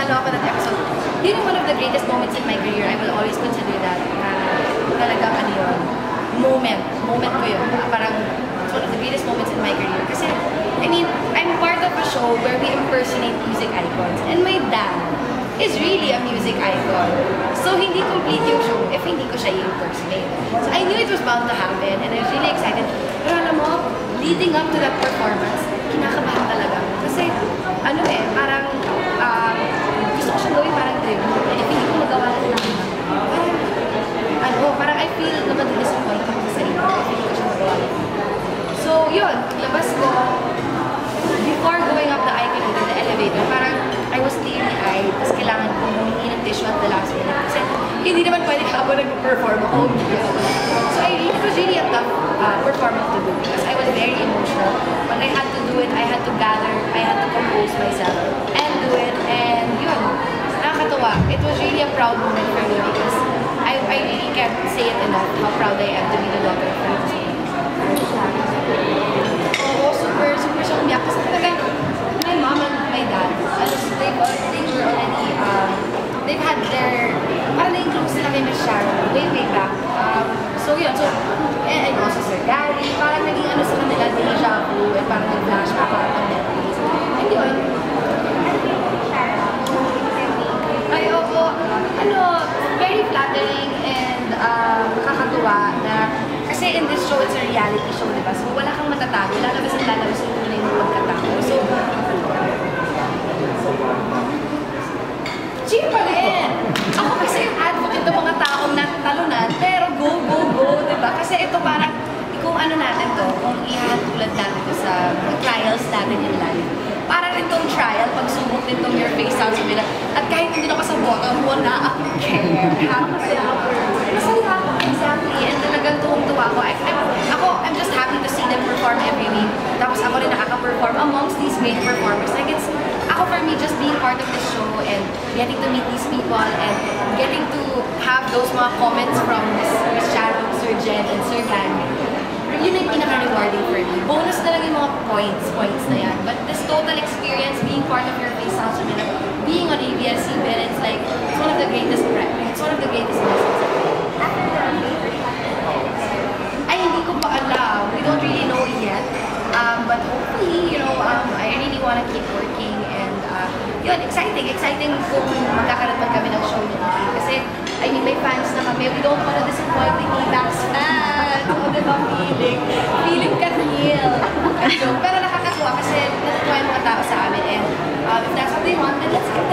ano ako that episode, yun one of the greatest moments in my career. I will always consider that talagang ano yun, moment ko yun. Parang it's one of the greatest moments in my career. Kasi, I mean, I'm part of a show where we impersonate music icons. And my dad is really a music icon. So, hindi complete yung show if hindi ko siya i-impersonate. So, I knew it was bound to happen and I was really excited. Pero alam mo, leading up to that performance, kinakabahan talaga. Kasi, ano parang, gusto ko siya gawin parang dream. And if hindi ko magawa lang, parang I feel na madi-disappoint ako sa sarili. Hindi ko siya magawa. So, yun, labas ko, before going up the elevator, parang I was teary-eyed, tapos kailangan kong humingi ng tissue at the last minute. Kasi hindi naman pwede habang nag-perform ako. So it was really a tough performance to do because I was very emotional. But I had to do it, I had to gather, I had to compose myself and do it. And yun, nakakatuwa. It was really a proud moment for me because I really can't say it enough how proud I am to be the daughter of Francis. Oo, super siyang umiyak. Kasi talaga, my mom and my dad, they were already, they've had their, parang na-include sila kay Miss Sharon way back. So yun, and also Sir Gary, parang naging ano sa kanila, deja vu, and parang nag-flashback ako ng Netflix. And yun, ay, oo, very flattering and nakakatuwa na, kasi in this show, it's a reality show, diba? So wala kang matatago, lalabas yung tunay ng pagkatago. So, cheer pa rin! Ako kasi yung advocate ng mga taong natalunan, pero go, diba? Kasi ito parang, kung ano natin to, kung ihatulad natin to sa trials natin in life, para rin tong trial, pagsubok nitong Your Face Sounds Familiar, at kahit hindi na ka sa bottom, wala akong care. Masaya ako, exactly. And talagang tuwang-tuwa ko. I'm just happy to see them perform every week. Tapos ako rin nakaka-perform amongst these great performers. Like it's, ako for me, just being part of this show and getting to meet these people and getting to have those mga comments from Miss Sharon, Sir Jen, and Sir Gary. Yun yung pinaka-rewarding for me. Bonus na lang yung mga points na yan. But this total experience, being part of Your Face Sounds Familiar, being on ABS-CBN, it's like, it's one of the greatest blessings. Ay, hindi ko pa alam. We don't really know yet. But hopefully, I really want to keep working and yun, exciting kung magkakaroon pa kami ng show ni Kiki. Kasi, I mean, may fans na kami. We don't want to disappoint the Kita's fans. O, diba, feeling ka-real. Pero nakakatuwa kasi natutuwa yung mga tao sa amin. And if that's what they want, then let's get